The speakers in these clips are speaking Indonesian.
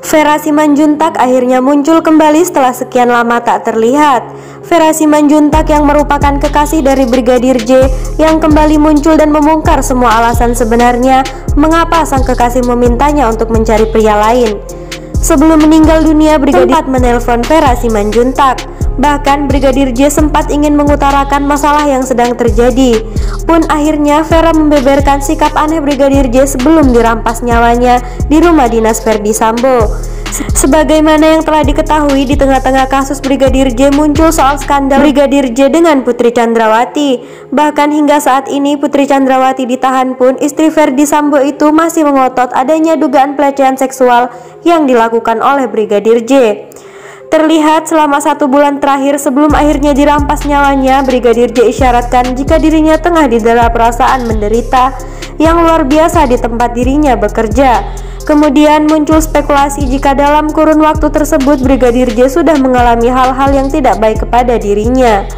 Vera Simanjuntak akhirnya muncul kembali setelah sekian lama tak terlihat. Vera Simanjuntak yang merupakan kekasih dari Brigadir J yang kembali muncul dan membongkar semua alasan sebenarnya mengapa sang kekasih memintanya untuk mencari pria lain. Sebelum meninggal dunia, Brigadir menelpon Vera Simanjuntak. Bahkan Brigadir J sempat ingin mengutarakan masalah yang sedang terjadi. Pun akhirnya Vera membeberkan sikap aneh Brigadir J sebelum dirampas nyawanya di rumah dinas Verdi Sambo. Sebagaimana yang telah diketahui, di tengah-tengah kasus Brigadir J muncul soal skandal Brigadir J dengan Putri Chandrawati. Bahkan hingga saat ini Putri Chandrawati ditahan pun istri Verdi Sambo itu masih mengotot adanya dugaan pelecehan seksual yang dilakukan oleh Brigadir J. Terlihat selama 1 bulan terakhir sebelum akhirnya dirampas nyawanya, Brigadir J isyaratkan jika dirinya tengah didera perasaan menderita yang luar biasa di tempat dirinya bekerja. Kemudian muncul spekulasi jika dalam kurun waktu tersebut Brigadir J sudah mengalami hal-hal yang tidak baik kepada dirinya.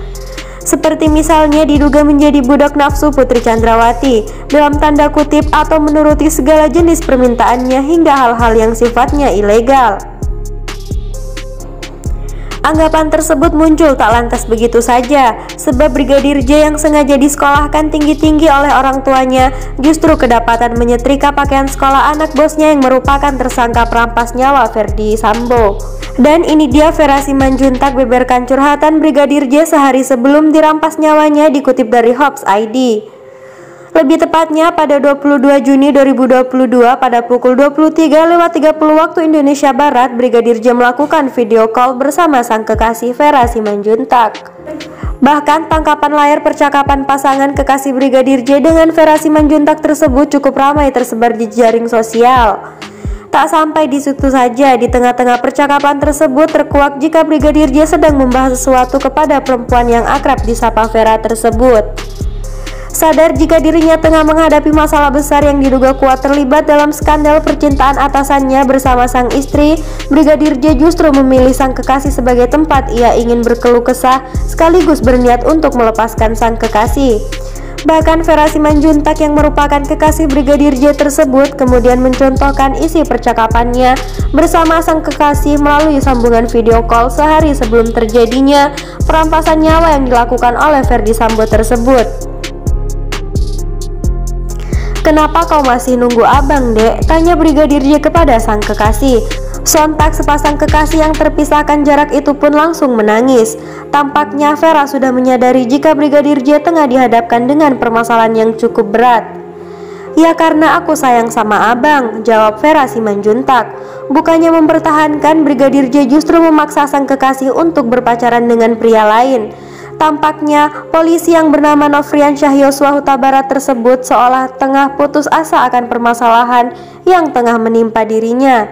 Seperti misalnya diduga menjadi budak nafsu Putri Chandrawati dalam tanda kutip atau menuruti segala jenis permintaannya hingga hal-hal yang sifatnya ilegal. Anggapan tersebut muncul tak lantas begitu saja, sebab Brigadir J yang sengaja disekolahkan tinggi-tinggi oleh orang tuanya justru kedapatan menyetrika pakaian sekolah anak bosnya yang merupakan tersangka perampas nyawa Verdi Sambo. Dan ini dia Vera Simanjuntak beberkan curhatan Brigadir J sehari sebelum dirampas nyawanya, dikutip dari Hops ID. Lebih tepatnya pada 22 Juni 2022 pada pukul 23.30 waktu Indonesia Barat, Brigadir J melakukan video call bersama sang kekasih Vera Simanjuntak. Bahkan tangkapan layar percakapan pasangan kekasih Brigadir J dengan Vera Simanjuntak tersebut cukup ramai tersebar di jaring sosial. Tak sampai di situ saja, di tengah-tengah percakapan tersebut terkuak jika Brigadir J sedang membahas sesuatu kepada perempuan yang akrab disapa Vera tersebut. Sadar jika dirinya tengah menghadapi masalah besar yang diduga kuat terlibat dalam skandal percintaan atasannya bersama sang istri, Brigadir J justru memilih sang kekasih sebagai tempat ia ingin berkeluh kesah sekaligus berniat untuk melepaskan sang kekasih. Bahkan Vera Simanjuntak yang merupakan kekasih Brigadir J tersebut kemudian mencontohkan isi percakapannya bersama sang kekasih melalui sambungan video call sehari sebelum terjadinya perampasan nyawa yang dilakukan oleh Verdi Sambo tersebut. "Kenapa kau masih nunggu abang, Dek?" tanya Brigadir J kepada sang kekasih. Sontak sepasang kekasih yang terpisahkan jarak itu pun langsung menangis. Tampaknya Vera sudah menyadari jika Brigadir J tengah dihadapkan dengan permasalahan yang cukup berat. "Ya karena aku sayang sama abang," jawab Vera Simanjuntak. Bukannya mempertahankan, Brigadir J justru memaksa sang kekasih untuk berpacaran dengan pria lain. Tampaknya polisi yang bernama Nofriansyah Yosua Huta Barat tersebut seolah tengah putus asa akan permasalahan yang tengah menimpa dirinya.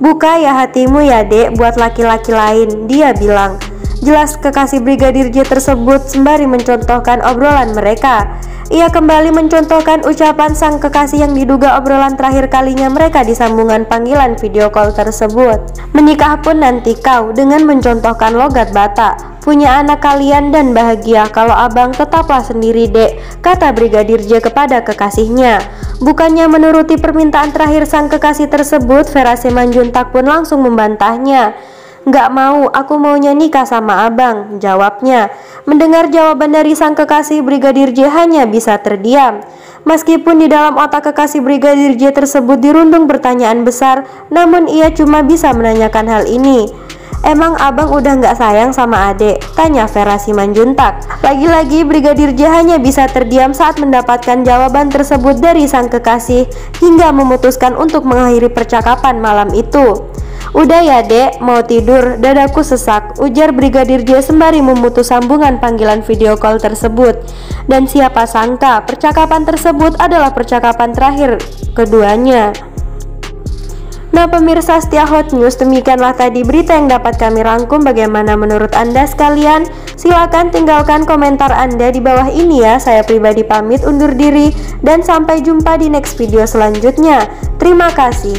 "Buka ya hatimu ya, Dek, buat laki-laki lain," dia bilang. Jelas kekasih Brigadir J tersebut sembari mencontohkan obrolan mereka. Ia kembali mencontohkan ucapan sang kekasih yang diduga obrolan terakhir kalinya mereka di sambungan panggilan video call tersebut. "Menikah pun nanti kau," dengan mencontohkan logat Batak. "Punya anak kalian dan bahagia, kalau abang tetaplah sendiri, Dek," kata Brigadir J kepada kekasihnya. Bukannya menuruti permintaan terakhir sang kekasih tersebut, Vera Simanjuntak pun langsung membantahnya. "Nggak mau, aku maunya nikah sama abang," jawabnya. Mendengar jawaban dari sang kekasih, Brigadir J hanya bisa terdiam. Meskipun di dalam otak kekasih Brigadir J tersebut dirundung pertanyaan besar, namun ia cuma bisa menanyakan hal ini. "Emang abang udah nggak sayang sama adek?" tanya Vera Simanjuntak. Lagi-lagi Brigadir J hanya bisa terdiam saat mendapatkan jawaban tersebut dari sang kekasih hingga memutuskan untuk mengakhiri percakapan malam itu. "Udah ya, Dek, mau tidur, dadaku sesak," ujar Brigadir J sembari memutus sambungan panggilan video call tersebut. Dan siapa sangka percakapan tersebut adalah percakapan terakhir keduanya. Nah pemirsa setia Hot News, demikianlah tadi berita yang dapat kami rangkum. Bagaimana menurut Anda sekalian? Silahkan tinggalkan komentar Anda di bawah ini ya. Saya pribadi pamit undur diri dan sampai jumpa di next video selanjutnya. Terima kasih.